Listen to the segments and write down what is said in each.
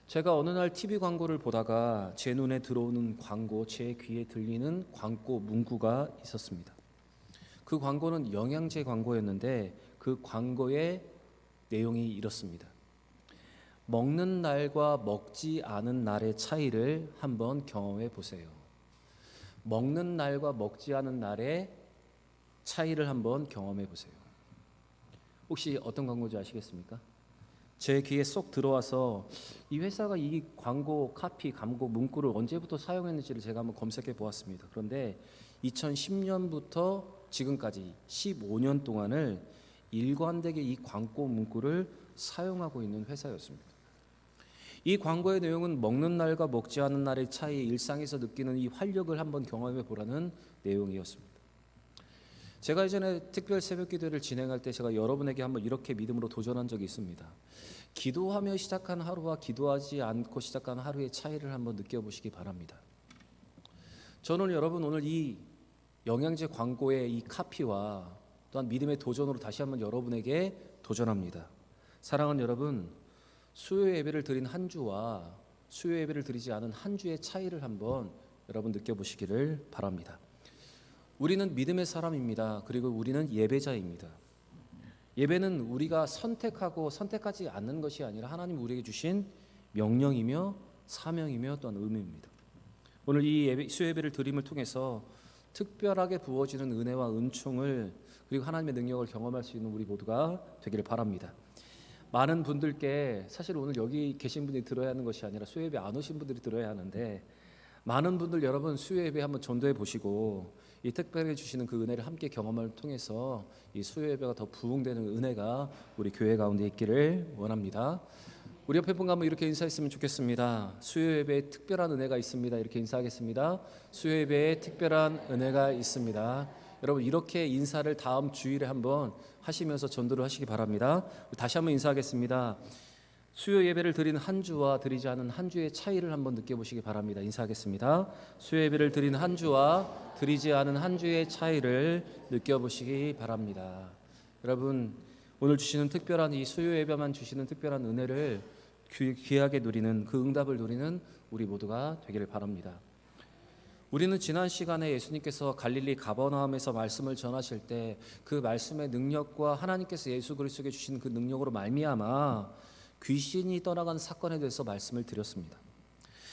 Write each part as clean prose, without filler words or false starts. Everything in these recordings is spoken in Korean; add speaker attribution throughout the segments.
Speaker 1: 제가 어느 날 TV 광고를 보다가 제 눈에 들어오는 광고, 제 귀에 들리는 광고 문구가 있었습니다. 그 광고는 영양제 광고였는데 그 광고의 내용이 이렇습니다. 먹는 날과 먹지 않은 날의 차이를 한번 경험해 보세요. 먹는 날과 먹지 않은 날의 차이를 한번 경험해 보세요. 혹시 어떤 광고인지 아시겠습니까? 제 귀에 쏙 들어와서 이 회사가 이 광고 카피, 광고 문구를 언제부터 사용했는지를 제가 한번 검색해 보았습니다. 그런데 2010년부터 지금까지 15년 동안을 일관되게 이 광고 문구를 사용하고 있는 회사였습니다. 이 광고의 내용은 먹는 날과 먹지 않은 날의 차이, 일상에서 느끼는 이 활력을 한번 경험해 보라는 내용이었습니다. 제가 예전에 특별 새벽 기도를 진행할 때 제가 여러분에게 한번 이렇게 믿음으로 도전한 적이 있습니다. 기도하며 시작한 하루와 기도하지 않고 시작한 하루의 차이를 한번 느껴보시기 바랍니다. 저는 여러분 오늘 이 영양제 광고의 이 카피와 또한 믿음의 도전으로 다시 한번 여러분에게 도전합니다. 사랑하는 여러분, 수요 예배를 드린 한 주와 수요 예배를 드리지 않은 한 주의 차이를 한번 여러분 느껴보시기를 바랍니다. 우리는 믿음의 사람입니다. 그리고 우리는 예배자입니다. 예배는 우리가 선택하고 선택하지 않는 것이 아니라 하나님 우리에게 주신 명령이며 사명이며 또한 의무입니다. 오늘 이 수요 예배를 드림을 통해서 특별하게 부어지는 은혜와 은총을 그리고 하나님의 능력을 경험할 수 있는 우리 모두가 되기를 바랍니다. 많은 분들께 사실 오늘 여기 계신 분이 들어야 하는 것이 아니라 수요 예배 안 오신 분들이 들어야 하는데 많은 분들 여러분 수요 예배 한번 전도해 보시고 이 특별히 주시는 그 은혜를 함께 경험을 통해서 이 수요 예배가 더 부흥되는 은혜가 우리 교회 가운데 있기를 원합니다. 우리 옆에 분과 한번 이렇게 인사했으면 좋겠습니다. 수요 예배에 특별한 은혜가 있습니다. 이렇게 인사하겠습니다. 수요 예배에 특별한 은혜가 있습니다. 여러분 이렇게 인사를 다음 주일에 한번 하시면서 전도를 하시기 바랍니다. 다시 한번 인사하겠습니다. 수요 예배를 드리는 한 주와 드리지 않은 한 주의 차이를 한번 느껴보시기 바랍니다. 인사하겠습니다. 수요 예배를 드리는 한 주와 드리지 않은 한 주의 차이를 느껴보시기 바랍니다. 여러분 오늘 주시는 특별한 이 수요 예배만 주시는 특별한 은혜를 귀하게 누리는 그 응답을 누리는 우리 모두가 되기를 바랍니다. 우리는 지난 시간에 예수님께서 갈릴리 가버나움에서 말씀을 전하실 때 그 말씀의 능력과 하나님께서 예수 그리스도에게 주신 그 능력으로 말미암아 귀신이 떠나간 사건에 대해서 말씀을 드렸습니다.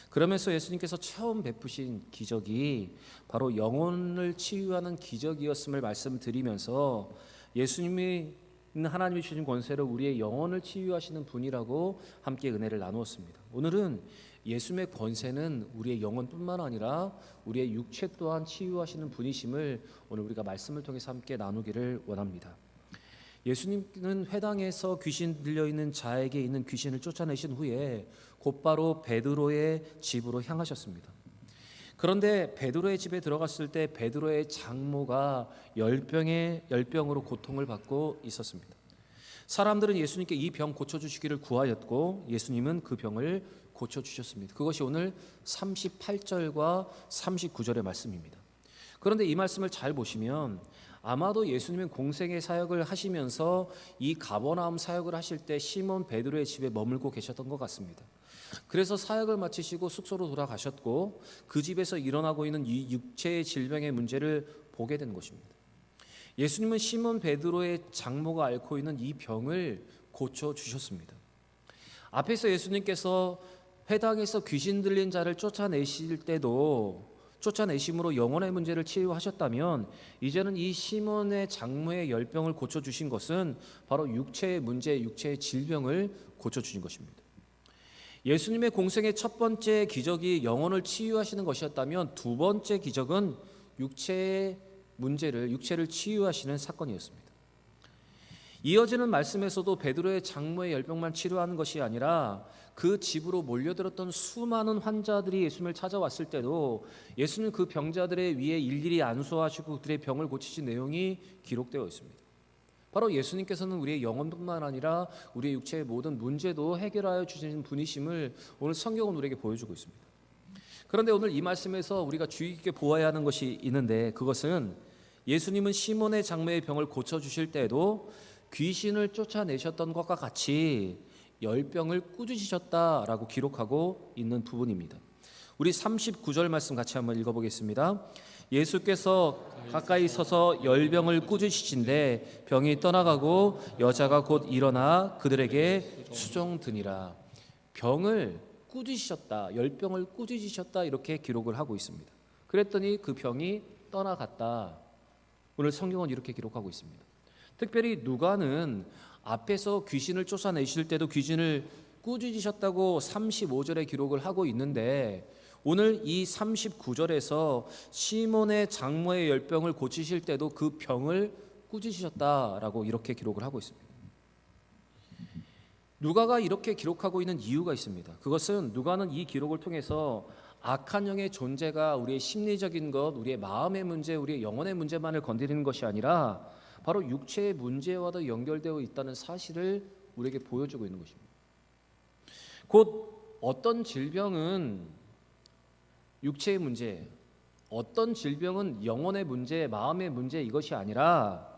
Speaker 1: 그러면서 예수님께서 처음 베푸신 기적이 바로 영혼을 치유하는 기적이었음을 말씀드리면서 예수님이 하나님이 주신 권세로 우리의 영혼을 치유하시는 분이라고 함께 은혜를 나누었습니다. 오늘은 예수님의 권세는 우리의 영혼뿐만 아니라 우리의 육체 또한 치유하시는 분이심을 오늘 우리가 말씀을 통해서 함께 나누기를 원합니다. 예수님은 회당에서 귀신 들려있는 자에게 있는 귀신을 쫓아내신 후에 곧바로 베드로의 집으로 향하셨습니다. 그런데 베드로의 집에 들어갔을 때 베드로의 장모가 열병으로 고통을 받고 있었습니다. 사람들은 예수님께 이 병 고쳐주시기를 구하였고 예수님은 그 병을 고쳐주셨습니다. 그것이 오늘 38절과 39절의 말씀입니다. 그런데 이 말씀을 잘 보시면 아마도 예수님은 공생의 사역을 하시면서 이 가버나움 사역을 하실 때 시몬 베드로의 집에 머물고 계셨던 것 같습니다. 그래서 사역을 마치시고 숙소로 돌아가셨고 그 집에서 일어나고 있는 이 육체의 질병의 문제를 보게 된 것입니다. 예수님은 시몬 베드로의 장모가 앓고 있는 이 병을 고쳐주셨습니다. 앞에서 예수님께서 회당에서 귀신 들린 자를 쫓아내실 때도 쫓아내심으로 영혼의 문제를 치유하셨다면 이제는 이 시몬의 장모의 열병을 고쳐주신 것은 바로 육체의 문제, 육체의 질병을 고쳐주신 것입니다. 예수님의 공생의 첫 번째 기적이 영혼을 치유하시는 것이었다면 두 번째 기적은 육체의 문제를, 육체를 치유하시는 사건이었습니다. 이어지는 말씀에서도 베드로의 장모의 열병만 치료하는 것이 아니라 그 집으로 몰려들었던 수많은 환자들이 예수님을 찾아왔을 때도 예수는 그 병자들의 위에 일일이 안수하시고 그들의 병을 고치신 내용이 기록되어 있습니다. 바로 예수님께서는 우리의 영혼뿐만 아니라 우리의 육체의 모든 문제도 해결하여 주시는 분이심을 오늘 성경은 우리에게 보여주고 있습니다. 그런데 오늘 이 말씀에서 우리가 주의 깊게 보아야 하는 것이 있는데 그것은 예수님은 시몬의 장모의 병을 고쳐주실 때에도 귀신을 쫓아내셨던 것과 같이 열병을 꾸짖으셨다라고 기록하고 있는 부분입니다. 우리 39절 말씀 같이 한번 읽어보겠습니다. 예수께서 가까이 서서 열병을 꾸짖으신데 병이 떠나가고 여자가 곧 일어나 그들에게 수종드니라. 병을 꾸짖으셨다, 열병을 꾸짖으셨다 이렇게 기록을 하고 있습니다. 그랬더니 그 병이 떠나갔다. 오늘 성경은 이렇게 기록하고 있습니다. 특별히 누가는 앞에서 귀신을 쫓아내실 때도 귀신을 꾸짖으셨다고 35절에 기록을 하고 있는데 오늘 이 39절에서 시몬의 장모의 열병을 고치실 때도 그 병을 꾸짖으셨다라고 이렇게 기록을 하고 있습니다. 누가가 이렇게 기록하고 있는 이유가 있습니다. 그것은 누가는 이 기록을 통해서 악한 영의 존재가 우리의 심리적인 것, 우리의 마음의 문제, 우리의 영혼의 문제만을 건드리는 것이 아니라 바로 육체의 문제와도 연결되어 있다는 사실을 우리에게 보여주고 있는 것입니다. 곧 어떤 질병은 육체의 문제, 어떤 질병은 영혼의 문제, 마음의 문제 이것이 아니라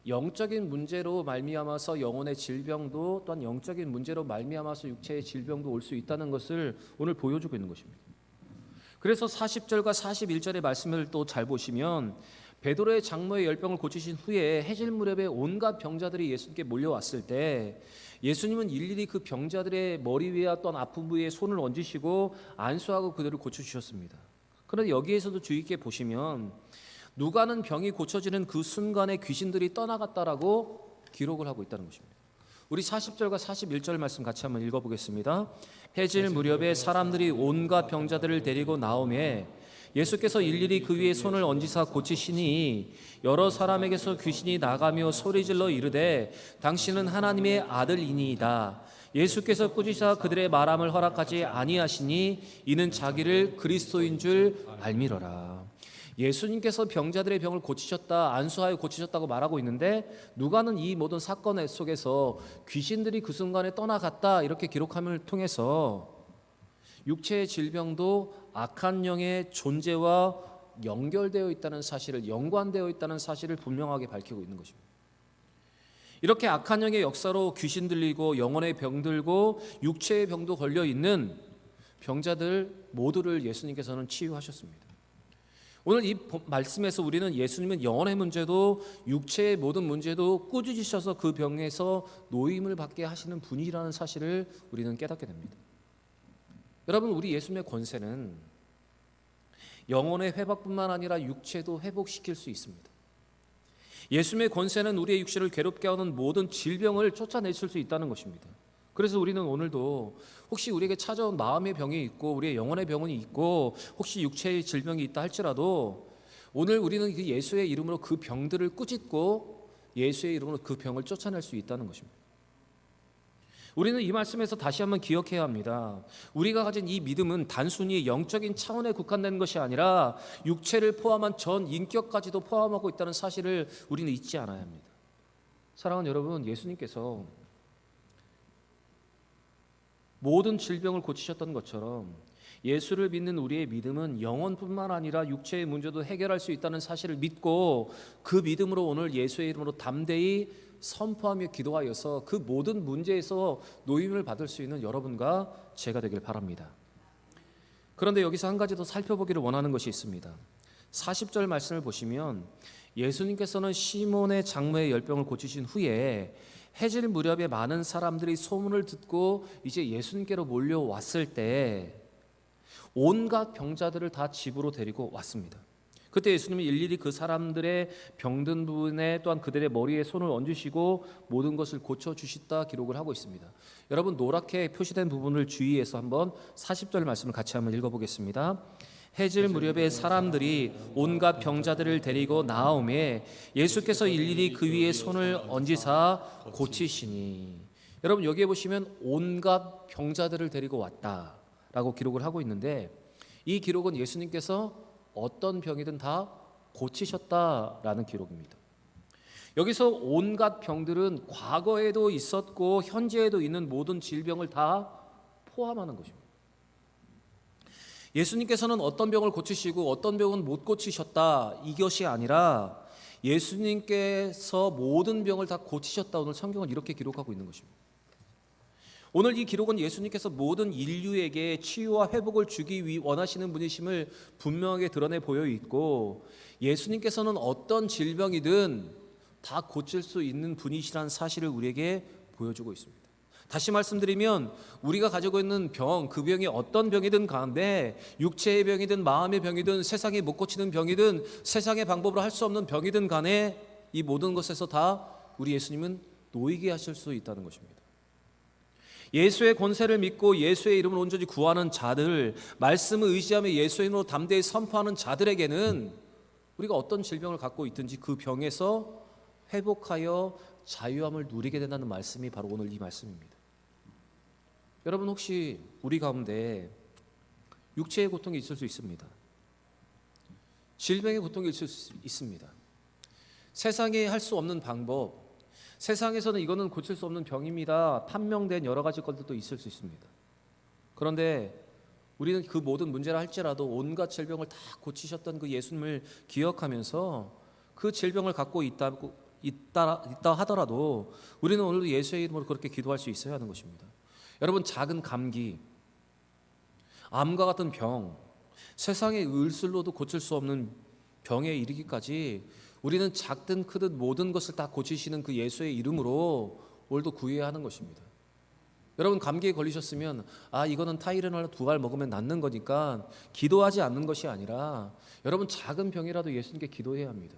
Speaker 1: 영적인 문제로 말미암아서 영혼의 질병도 또한 영적인 문제로 말미암아서 육체의 질병도 올 수 있다는 것을 오늘 보여주고 있는 것입니다. 그래서 40절과 41절의 말씀을 또 잘 보시면 베드로의 장모의 열병을 고치신 후에 해질 무렵에 온갖 병자들이 예수님께 몰려왔을 때 예수님은 일일이 그 병자들의 머리 위와 또한 아픈 부위에 손을 얹으시고 안수하고 그들을 고쳐주셨습니다. 그런데 여기에서도 주의 있게 보시면 누가는 병이 고쳐지는 그 순간에 귀신들이 떠나갔다라고 기록을 하고 있다는 것입니다. 우리 40절과 41절 말씀 같이 한번 읽어보겠습니다. 해질 무렵에 사람들이 온갖 병자들을 데리고 나오매 예수께서 일일이 그 위에 손을 얹으사 고치시니 여러 사람에게서 귀신이 나가며 소리질러 이르되 당신은 하나님의 아들이니이다. 예수께서 꾸짖으사 그들의 말함을 허락하지 아니하시니 이는 자기를 그리스도인 줄 알미러라. 예수님께서 병자들의 병을 고치셨다, 안수하여 고치셨다고 말하고 있는데 누가는 이 모든 사건 속에서 귀신들이 그 순간에 떠나갔다 이렇게 기록함을 통해서 육체의 질병도 악한 영의 존재와 연결되어 있다는 사실을, 연관되어 있다는 사실을 분명하게 밝히고 있는 것입니다. 이렇게 악한 영의 역사로 귀신 들리고 영혼의 병 들고 육체의 병도 걸려 있는 병자들 모두를 예수님께서는 치유하셨습니다. 오늘 이 말씀에서 우리는 예수님은 영혼의 문제도 육체의 모든 문제도 꾸짖으셔서 그 병에서 노임을 받게 하시는 분이라는 사실을 우리는 깨닫게 됩니다. 여러분, 우리 예수님의 권세는 영혼의 회복뿐만 아니라 육체도 회복시킬 수 있습니다. 예수님의 권세는 우리의 육체를 괴롭게 하는 모든 질병을 쫓아내실 수 있다는 것입니다. 그래서 우리는 오늘도 혹시 우리에게 찾아온 마음의 병이 있고 우리의 영혼의 병이 있고 혹시 육체의 질병이 있다 할지라도 오늘 우리는 그 예수의 이름으로 그 병들을 꾸짖고 예수의 이름으로 그 병을 쫓아낼 수 있다는 것입니다. 우리는 이 말씀에서 다시 한번 기억해야 합니다. 우리가 가진 이 믿음은 단순히 영적인 차원에 국한된 것이 아니라 육체를 포함한 전 인격까지도 포함하고 있다는 사실을 우리는 잊지 않아야 합니다. 사랑하는 여러분, 예수님께서 모든 질병을 고치셨던 것처럼 예수를 믿는 우리의 믿음은 영혼뿐만 아니라 육체의 문제도 해결할 수 있다는 사실을 믿고 그 믿음으로 오늘 예수의 이름으로 담대히 선포하며 기도하여서 그 모든 문제에서 노임을 받을 수 있는 여러분과 제가 되길 바랍니다. 그런데 여기서 한 가지 더 살펴보기를 원하는 것이 있습니다. 40절 말씀을 보시면 예수님께서는 시몬의 장모의 열병을 고치신 후에 해질 무렵에 많은 사람들이 소문을 듣고 이제 예수님께로 몰려왔을 때 온갖 병자들을 다 집으로 데리고 왔습니다. 그때 예수님이 일일이 그 사람들의 병든 부분에 또한 그들의 머리에 손을 얹으시고 모든 것을 고쳐주시다 기록을 하고 있습니다. 여러분, 노랗게 표시된 부분을 주의해서 한번 40절 말씀을 같이 한번 읽어보겠습니다. 해질 무렵에 사람들이 온갖 병자들을 데리고 나오매 예수께서 일일이 그 위에 손을 얹으사 고치시니. 여러분, 여기에 보시면 온갖 병자들을 데리고 왔다라고 기록을 하고 있는데 이 기록은 예수님께서 어떤 병이든 다 고치셨다라는 기록입니다. 여기서 온갖 병들은 과거에도 있었고 현재에도 있는 모든 질병을 다 포함하는 것입니다. 예수님께서는 어떤 병을 고치시고 어떤 병은 못 고치셨다 이것이 아니라 예수님께서 모든 병을 다 고치셨다 오늘 성경은 이렇게 기록하고 있는 것입니다. 오늘 이 기록은 예수님께서 모든 인류에게 치유와 회복을 주기 위해 원하시는 분이심을 분명하게 드러내 보여 있고, 예수님께서는 어떤 질병이든 다 고칠 수 있는 분이시라는 사실을 우리에게 보여주고 있습니다. 다시 말씀드리면 우리가 가지고 있는 병, 그 병이 어떤 병이든 간에 육체의 병이든 마음의 병이든 세상이 못 고치는 병이든 세상의 방법으로 할 수 없는 병이든 간에 이 모든 것에서 다 우리 예수님은 놓이게 하실 수 있다는 것입니다. 예수의 권세를 믿고 예수의 이름을 온전히 구하는 자들, 말씀을 의지하며 예수의 이름으로 담대히 선포하는 자들에게는 우리가 어떤 질병을 갖고 있든지 그 병에서 회복하여 자유함을 누리게 된다는 말씀이 바로 오늘 이 말씀입니다. 여러분, 혹시 우리 가운데 육체의 고통이 있을 수 있습니다. 질병의 고통이 있을 수 있습니다. 세상에 할 수 없는 방법, 세상에서는 이거는 고칠 수 없는 병입니다, 판명된 여러 가지 것들도 있을 수 있습니다. 그런데 우리는 그 모든 문제를 할지라도 온갖 질병을 다 고치셨던 그 예수님을 기억하면서 그 질병을 갖고 있다 하더라도 우리는 오늘도 예수의 이름으로 그렇게 기도할 수 있어야 하는 것입니다. 여러분, 작은 감기, 암과 같은 병, 세상의 의술로도 고칠 수 없는 병에 이르기까지 우리는 작든 크든 모든 것을 다 고치시는 그 예수의 이름으로 오늘도 구해야 하는 것입니다. 여러분, 감기에 걸리셨으면 이거는 타이레놀 2알 먹으면 낫는 거니까 기도하지 않는 것이 아니라 여러분, 작은 병이라도 예수님께 기도해야 합니다.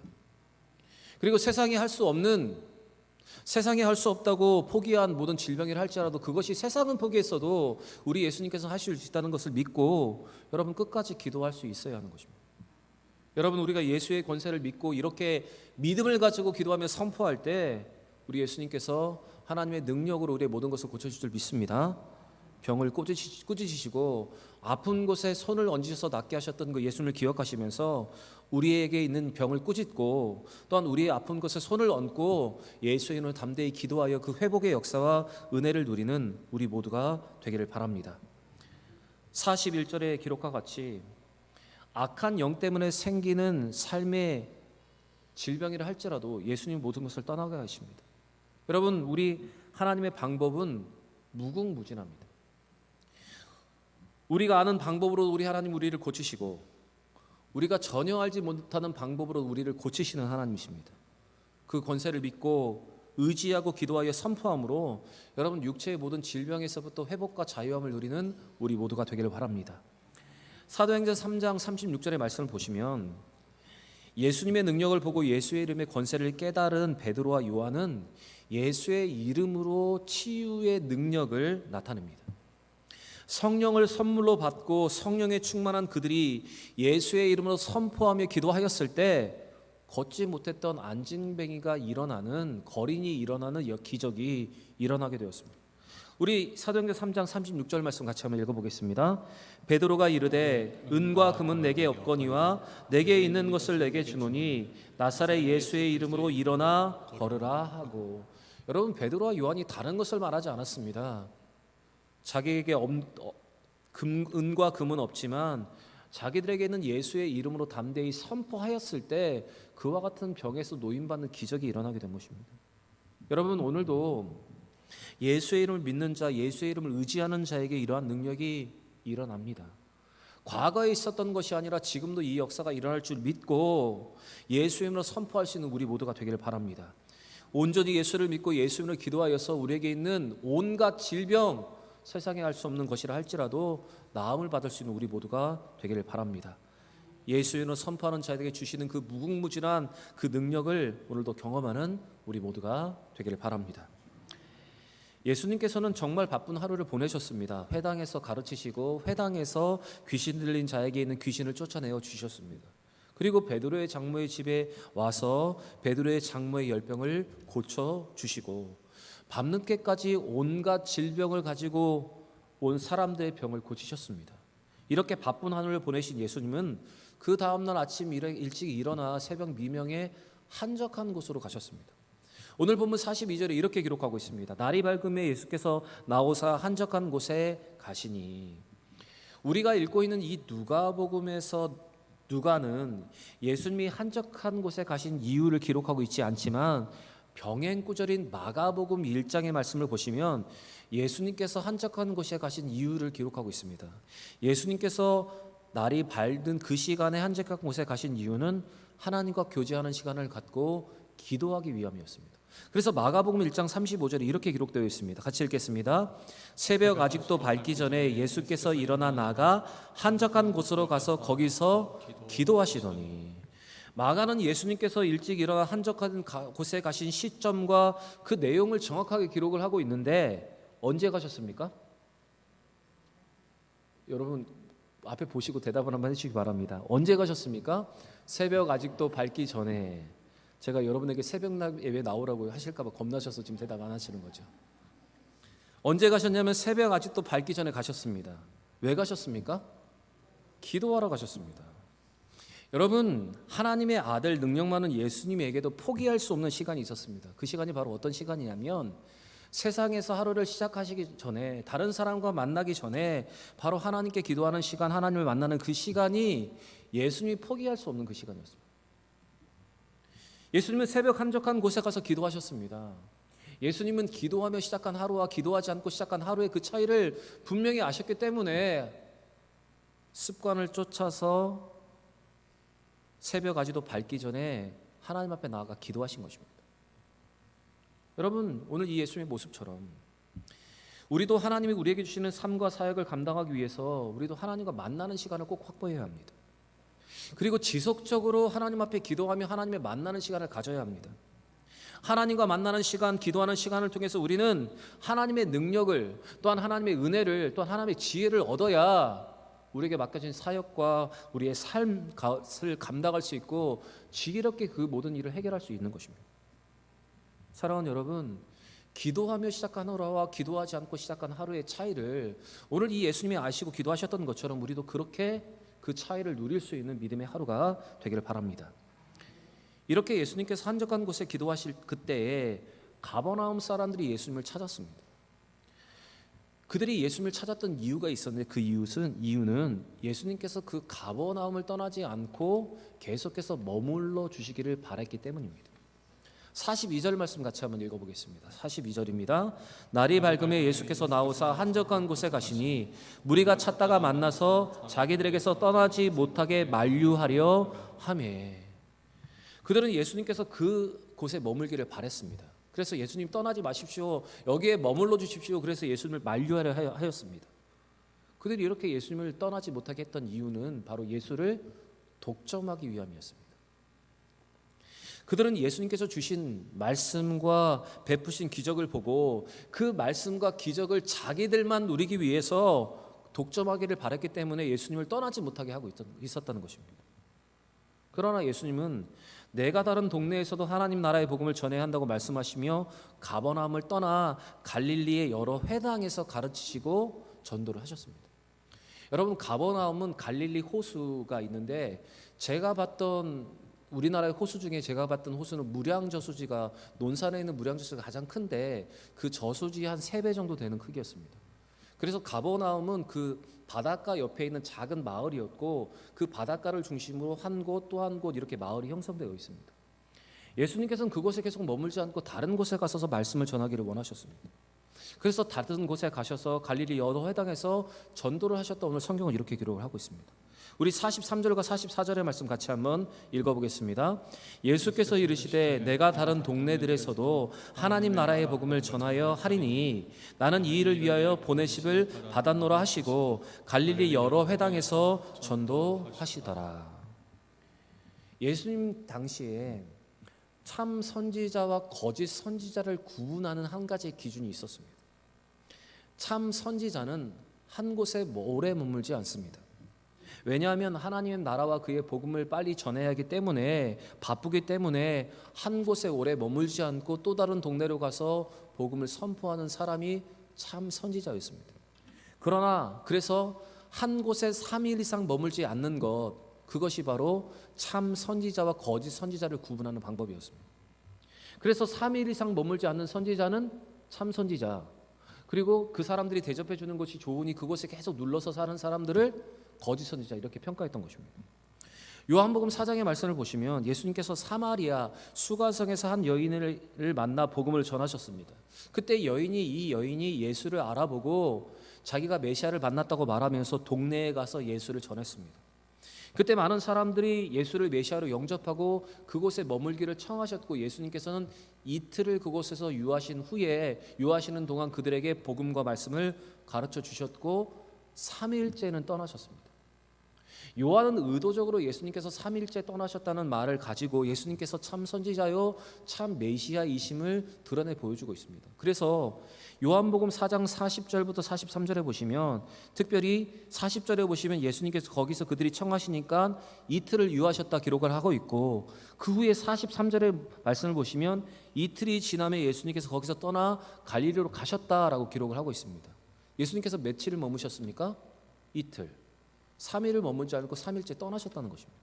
Speaker 1: 그리고 세상에 할 수 없다고 포기한 모든 질병이라 할지라도 그것이 세상은 포기했어도 우리 예수님께서 하실 수 있다는 것을 믿고 여러분 끝까지 기도할 수 있어야 하는 것입니다. 여러분, 우리가 예수의 권세를 믿고 이렇게 믿음을 가지고 기도하며 선포할 때 우리 예수님께서 하나님의 능력으로 우리의 모든 것을 고쳐주실 줄 믿습니다. 병을 꾸짖으시고 아픈 곳에 손을 얹으셔서 낫게 하셨던 그 예수님을 기억하시면서 우리에게 있는 병을 꾸짖고 또한 우리의 아픈 곳에 손을 얹고 예수의 이름으로 담대히 기도하여 그 회복의 역사와 은혜를 누리는 우리 모두가 되기를 바랍니다. 41절의 기록과 같이 악한 영 때문에 생기는 삶의 질병이라 할지라도 예수님 모든 것을 떠나게 하십니다. 여러분, 우리 하나님의 방법은 무궁무진합니다. 우리가 아는 방법으로 우리 하나님 우리를 고치시고 우리가 전혀 알지 못하는 방법으로 우리를 고치시는 하나님이십니다. 그 권세를 믿고 의지하고 기도하여 선포함으로 여러분 육체의 모든 질병에서부터 회복과 자유함을 누리는 우리 모두가 되기를 바랍니다. 사도행전 3장 36절의 말씀을 보시면 예수님의 능력을 보고 예수의 이름의 권세를 깨달은 베드로와 요한은 예수의 이름으로 치유의 능력을 나타냅니다. 성령을 선물로 받고 성령에 충만한 그들이 예수의 이름으로 선포하며 기도하였을 때 걷지 못했던 안진뱅이가 일어나는, 거린이 일어나는 기적이 일어나게 되었습니다. 우리 사도행전 3장 36절 말씀 같이 한번 읽어보겠습니다. 베드로가 이르되 은과 금은 내게 없거니와 내게 있는 것을 내게 주노니 나사렛 예수의 이름으로 일어나 걸으라 하고. 여러분, 베드로와 요한이 다른 것을 말하지 않았습니다. 자기에게 은과 금은 없지만 자기들에게는 예수의 이름으로 담대히 선포하였을 때 그와 같은 병에서 노임받는 기적이 일어나게 된 것입니다. 여러분, 오늘도 예수의 이름을 믿는 자, 예수의 이름을 의지하는 자에게 이러한 능력이 일어납니다. 과거에 있었던 것이 아니라 지금도 이 역사가 일어날 줄 믿고 예수의 이름으로 선포할 수 있는 우리 모두가 되기를 바랍니다. 온전히 예수를 믿고 예수의 이름으로 기도하여서 우리에게 있는 온갖 질병, 세상에 할 수 없는 것이라 할지라도 나음을 받을 수 있는 우리 모두가 되기를 바랍니다. 예수의 이름으로 선포하는 자에게 주시는 그 무궁무진한 그 능력을 오늘도 경험하는 우리 모두가 되기를 바랍니다. 예수님께서는 정말 바쁜 하루를 보내셨습니다. 회당에서 가르치시고 회당에서 귀신 들린 자에게 있는 귀신을 쫓아내어 주셨습니다. 그리고 베드로의 장모의 집에 와서 베드로의 장모의 열병을 고쳐 주시고 밤늦게까지 온갖 질병을 가지고 온 사람들의 병을 고치셨습니다. 이렇게 바쁜 하루를 보내신 예수님은 그 다음날 아침 일찍 일어나 새벽 미명에 한적한 곳으로 가셨습니다. 오늘 본문 42절에 이렇게 기록하고 있습니다. 날이 밝음에 예수께서 나오사 한적한 곳에 가시니. 우리가 읽고 있는 이 누가복음에서 누가는 예수님이 한적한 곳에 가신 이유를 기록하고 있지 않지만 병행 구절인 마가복음 1장의 말씀을 보시면 예수님께서 한적한 곳에 가신 이유를 기록하고 있습니다. 예수님께서 날이 밝은 그 시간에 한적한 곳에 가신 이유는 하나님과 교제하는 시간을 갖고 기도하기 위함이었습니다. 그래서 마가복음 1장 35절에 이렇게 기록되어 있습니다. 같이 읽겠습니다. 새벽 아직도 밝기 전에 예수께서 일어나 나가 한적한 곳으로 가서 거기서 기도하시더니. 마가는 예수님께서 일찍 일어나 한적한 곳에 가신 시점과 그 내용을 정확하게 기록을 하고 있는데 언제 가셨습니까? 여러분 앞에 보시고 대답을 한번 해주시기 바랍니다. 언제 가셨습니까? 새벽 아직도 밝기 전에. 제가 여러분에게 새벽 예배 나오라고 하실까 봐 겁나셔서 지금 대답 안 하시는 거죠. 언제 가셨냐면 새벽 아직도 밝기 전에 가셨습니다. 왜 가셨습니까? 기도하러 가셨습니다. 여러분, 하나님의 아들 능력 많은 예수님에게도 포기할 수 없는 시간이 있었습니다. 그 시간이 바로 어떤 시간이냐면 세상에서 하루를 시작하시기 전에, 다른 사람과 만나기 전에 바로 하나님께 기도하는 시간, 하나님을 만나는 그 시간이 예수님이 포기할 수 없는 그 시간이었습니다. 예수님은 새벽 한적한 곳에 가서 기도하셨습니다. 예수님은 기도하며 시작한 하루와 기도하지 않고 시작한 하루의 그 차이를 분명히 아셨기 때문에 습관을 쫓아서 새벽 아직도 밝기 전에 하나님 앞에 나아가 기도하신 것입니다. 여러분, 오늘 이 예수님의 모습처럼 우리도 하나님이 우리에게 주시는 삶과 사역을 감당하기 위해서 우리도 하나님과 만나는 시간을 꼭 확보해야 합니다. 그리고 지속적으로 하나님 앞에 기도하며 하나님의 만나는 시간을 가져야 합니다. 하나님과 만나는 시간, 기도하는 시간을 통해서 우리는 하나님의 능력을, 또한 하나님의 은혜를, 또한 하나님의 지혜를 얻어야 우리에게 맡겨진 사역과 우리의 삶을 감당할 수 있고 지혜롭게 그 모든 일을 해결할 수 있는 것입니다. 사랑하는 여러분, 기도하며 시작한 하루와 기도하지 않고 시작한 하루의 차이를 오늘 이 예수님이 아시고 기도하셨던 것처럼 우리도 그렇게 그 차이를 누릴 수 있는 믿음의 하루가 되기를 바랍니다. 이렇게 예수님께서 한적한 곳에 기도하실 그때에 가버나움 사람들이 예수님을 찾았습니다. 그들이 예수님을 찾았던 이유가 있었는데 그 이유는 예수님께서 그 가버나움을 떠나지 않고 계속해서 머물러 주시기를 바랐기 때문입니다. 42절 말씀 같이 한번 읽어보겠습니다. 42절입니다. 날이 밝음에 예수께서 나오사 한적한 곳에 가시니 무리가 찾다가 만나서 자기들에게서 떠나지 못하게 만류하려 하매. 그들은 예수님께서 그 곳에 머물기를 바랬습니다. 그래서 예수님 떠나지 마십시오, 여기에 머물러 주십시오, 그래서 예수님을 만류하려 하였습니다. 그들이 이렇게 예수님을 떠나지 못하게 했던 이유는 바로 예수를 독점하기 위함이었습니다. 그들은 예수님께서 주신 말씀과 베푸신 기적을 보고 그 말씀과 기적을 자기들만 누리기 위해서 독점하기를 바랐기 때문에 예수님을 떠나지 못하게 하고 있었다는 것입니다. 그러나 예수님은 내가 다른 동네에서도 하나님 나라의 복음을 전해야 한다고 말씀하시며 가버나움을 떠나 갈릴리의 여러 회당에서 가르치시고 전도를 하셨습니다. 여러분, 가버나움은 갈릴리 호수가 있는데 제가 봤던 우리나라의 호수 중에 제가 봤던 호수는 무량저수지가, 논산에 있는 무량저수지가 가장 큰데 그 저수지 한 3배 정도 되는 크기였습니다. 그래서 가버나움은 그 바닷가 옆에 있는 작은 마을이었고 그 바닷가를 중심으로 한 곳 또 한 곳 이렇게 마을이 형성되어 있습니다. 예수님께서는 그곳에 계속 머물지 않고 다른 곳에 가셔서 말씀을 전하기를 원하셨습니다. 그래서 다른 곳에 가셔서 갈릴리 여러 회당에서 전도를 하셨다. 오늘 성경은 이렇게 기록을 하고 있습니다. 우리 43절과 44절의 말씀 같이 한번 읽어보겠습니다. 예수께서 이르시되 내가 다른 동네들에서도 하나님 나라의 복음을 전하여 하리니 나는 이 일을 위하여 보내심을 받았노라 하시고 갈릴리 여러 회당에서 전도하시더라. 예수님 당시에 참 선지자와 거짓 선지자를 구분하는 한 가지의 기준이 있었습니다. 참 선지자는 한 곳에 오래 머물지 않습니다. 왜냐하면 하나님의 나라와 그의 복음을 빨리 전해야 하기 때문에, 바쁘기 때문에 한 곳에 오래 머물지 않고 또 다른 동네로 가서 복음을 선포하는 사람이 참 선지자였습니다. 그러나 그래서 한 곳에 3일 이상 머물지 않는 것, 그것이 바로 참 선지자와 거짓 선지자를 구분하는 방법이었습니다. 그래서 3일 이상 머물지 않는 선지자는 참 선지자, 그리고 그 사람들이 대접해 주는 것이 좋으니 그곳에 계속 눌러서 사는 사람들을 거짓 선지자, 이렇게 평가했던 것입니다. 요한복음 4장의 말씀을 보시면 예수님께서 사마리아 수가성에서 한 여인을 만나 복음을 전하셨습니다. 그때 이 여인이 예수를 알아보고 자기가 메시아를 만났다고 말하면서 동네에 가서 예수를 전했습니다. 그때 많은 사람들이 예수를 메시아로 영접하고 그곳에 머물기를 청하셨고, 예수님께서는 이틀을 그곳에서 유하신 후에 유하시는 동안 그들에게 복음과 말씀을 가르쳐 주셨고 3일째는 떠나셨습니다. 요한은 의도적으로 예수님께서 3일째 떠나셨다는 말을 가지고 예수님께서 참 선지자요 참 메시아이심을 드러내 보여주고 있습니다. 그래서 요한복음 4장 40절부터 43절에 보시면, 특별히 40절에 보시면 예수님께서 거기서 그들이 청하시니까 이틀을 유하셨다 기록을 하고 있고, 그 후에 43절의 말씀을 보시면 이틀이 지나면 예수님께서 거기서 떠나 갈릴리로 가셨다라고 기록을 하고 있습니다. 예수님께서 며칠을 머무셨습니까? 이틀. 3일을 머물지 않고 3일째 떠나셨다는 것입니다.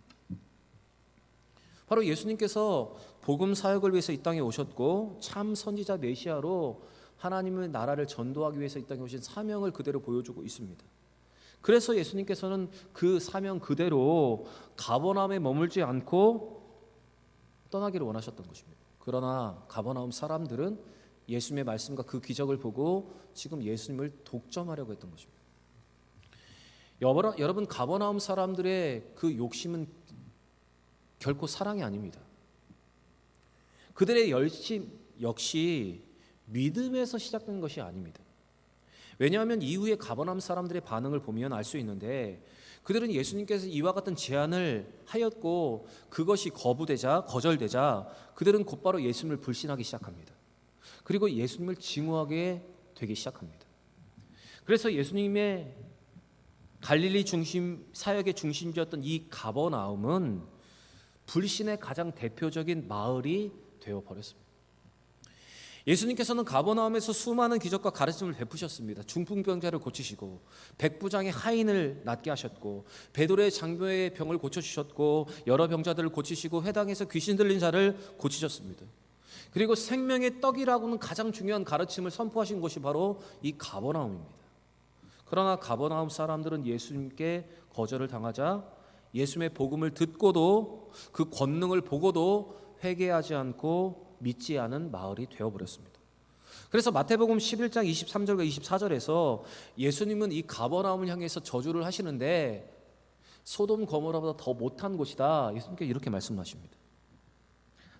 Speaker 1: 바로 예수님께서 복음 사역을 위해서 이 땅에 오셨고 참 선지자 메시아로 하나님의 나라를 전도하기 위해서 이 땅에 오신 사명을 그대로 보여주고 있습니다. 그래서 예수님께서는 그 사명 그대로 가버나움에 머물지 않고 떠나기를 원하셨던 것입니다. 그러나 가버나움 사람들은 예수님의 말씀과 그 기적을 보고 지금 예수님을 독점하려고 했던 것입니다. 여러분, 가버나움 사람들의 그 욕심은 결코 사랑이 아닙니다. 그들의 열심 역시 믿음에서 시작된 것이 아닙니다. 왜냐하면 이후에 가버나움 사람들의 반응을 보면 알 수 있는데, 그들은 예수님께서 이와 같은 제안을 하였고 그것이 거절되자 그들은 곧바로 예수님을 불신하기 시작합니다. 그리고 예수님을 증오하게 되기 시작합니다. 그래서 예수님의 갈릴리 중심 사역의 중심지였던 이 가버나움은 불신의 가장 대표적인 마을이 되어버렸습니다. 예수님께서는 가버나움에서 수많은 기적과 가르침을 베푸셨습니다. 중풍병자를 고치시고 백부장의 하인을 낫게 하셨고 베드로의 장병의 병을 고쳐주셨고 여러 병자들을 고치시고 회당에서 귀신 들린 자를 고치셨습니다. 그리고 생명의 떡이라고는 가장 중요한 가르침을 선포하신 곳이 바로 이 가버나움입니다. 그러나 가버나움 사람들은 예수님께 거절을 당하자 예수님의 복음을 듣고도 그 권능을 보고도 회개하지 않고 믿지 않은 마을이 되어버렸습니다. 그래서 마태복음 11장 23절과 24절에서 예수님은 이 가버나움을 향해서 저주를 하시는데 소돔 고모라보다 더 못한 곳이다, 예수님께 이렇게 말씀하십니다.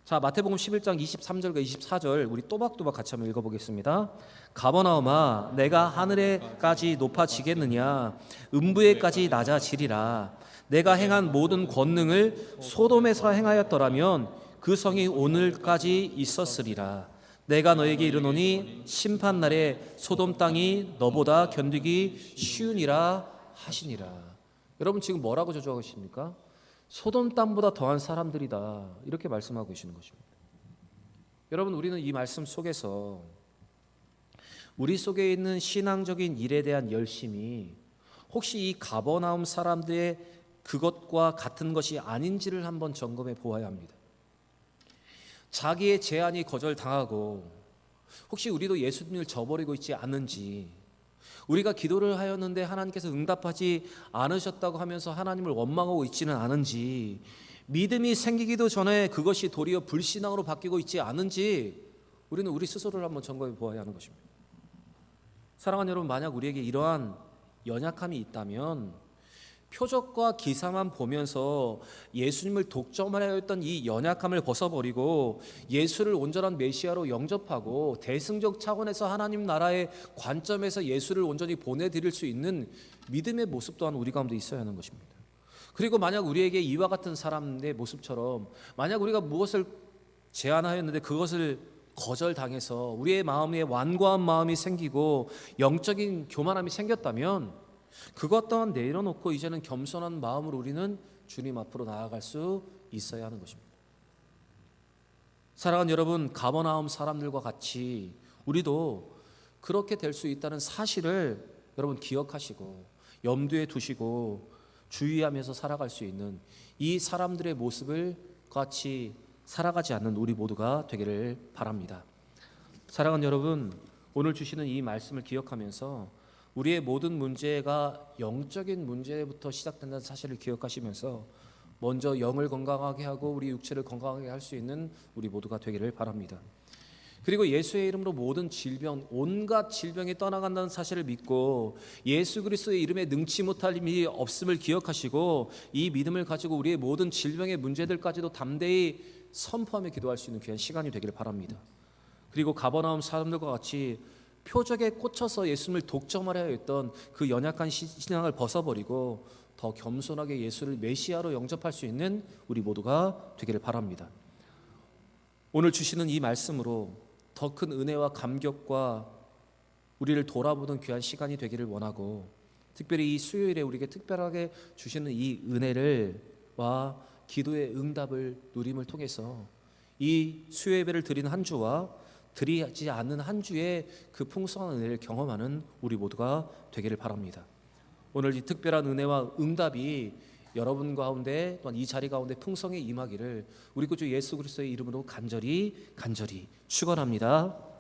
Speaker 1: 자, 마태복음 11장 23절과 24절 우리 또박또박 같이 한번 읽어보겠습니다. 가버나움아, 내가 하늘에까지 높아지겠느냐? 음부에까지 낮아지리라. 내가 행한 모든 권능을 소돔에서 행하였더라면 그 성이 오늘까지 있었으리라. 내가 너에게 이르노니 심판날에 소돔 땅이 너보다 견디기 쉬우니라 하시니라. 여러분, 지금 뭐라고 저주하고 계십니까? 소돔 땅보다 더한 사람들이다, 이렇게 말씀하고 계시는 것입니다. 여러분, 우리는 이 말씀 속에서 우리 속에 있는 신앙적인 일에 대한 열심이 혹시 이 가버나움 사람들의 그것과 같은 것이 아닌지를 한번 점검해 보아야 합니다. 자기의 제안이 거절당하고 혹시 우리도 예수님을 저버리고 있지 않는지, 우리가 기도를 하였는데 하나님께서 응답하지 않으셨다고 하면서 하나님을 원망하고 있지는 않은지, 믿음이 생기기도 전에 그것이 도리어 불신앙으로 바뀌고 있지 않은지 우리는 우리 스스로를 한번 점검해 보아야 하는 것입니다. 사랑하는 여러분, 만약 우리에게 이러한 연약함이 있다면 표적과 기사만 보면서 예수님을 독점하려 했던 이 연약함을 벗어버리고 예수를 온전한 메시아로 영접하고 대승적 차원에서 하나님 나라의 관점에서 예수를 온전히 보내드릴 수 있는 믿음의 모습 또한 우리 가운데 있어야 하는 것입니다. 그리고 만약 우리에게 이와 같은 사람의 모습처럼 만약 우리가 무엇을 제안하였는데 그것을 거절당해서 우리의 마음에 완고한 마음이 생기고 영적인 교만함이 생겼다면 그것 또한 내려놓고 이제는 겸손한 마음으로 우리는 주님 앞으로 나아갈 수 있어야 하는 것입니다. 사랑하는 여러분, 가버나움 사람들과 같이 우리도 그렇게 될 수 있다는 사실을 여러분 기억하시고 염두에 두시고 주의하면서 살아갈 수 있는 이 사람들의 모습을 같이 살아가지 않는 우리 모두가 되기를 바랍니다. 사랑하는 여러분, 오늘 주시는 이 말씀을 기억하면서 우리의 모든 문제가 영적인 문제부터 시작된다는 사실을 기억하시면서 먼저 영을 건강하게 하고 우리 육체를 건강하게 할 수 있는 우리 모두가 되기를 바랍니다. 그리고 예수의 이름으로 모든 질병, 온갖 질병이 떠나간다는 사실을 믿고 예수 그리스도의 이름에 능치 못할 힘이 없음을 기억하시고 이 믿음을 가지고 우리의 모든 질병의 문제들까지도 담대히 선포하며 기도할 수 있는 귀한 시간이 되기를 바랍니다. 그리고 가버나움 사람들과 같이 표적에 꽂혀서 예수님을 독점하려 했던 그 연약한 신앙을 벗어버리고 더 겸손하게 예수를 메시아로 영접할 수 있는 우리 모두가 되기를 바랍니다. 오늘 주시는 이 말씀으로 더 큰 은혜와 감격과 우리를 돌아보는 귀한 시간이 되기를 원하고, 특별히 이 수요일에 우리에게 특별하게 주시는 이 은혜를와 기도의 응답을 누림을 통해서 이 수요 예배를 드리는 한 주와 드리지 않는 한 주의 그 풍성한 은혜를 경험하는 우리 모두가 되기를 바랍니다. 오늘 이 특별한 은혜와 응답이 여러분 가운데 또한 이 자리 가운데 풍성히 임하기를 우리 구주 예수 그리스도의 이름으로 간절히 축원합니다.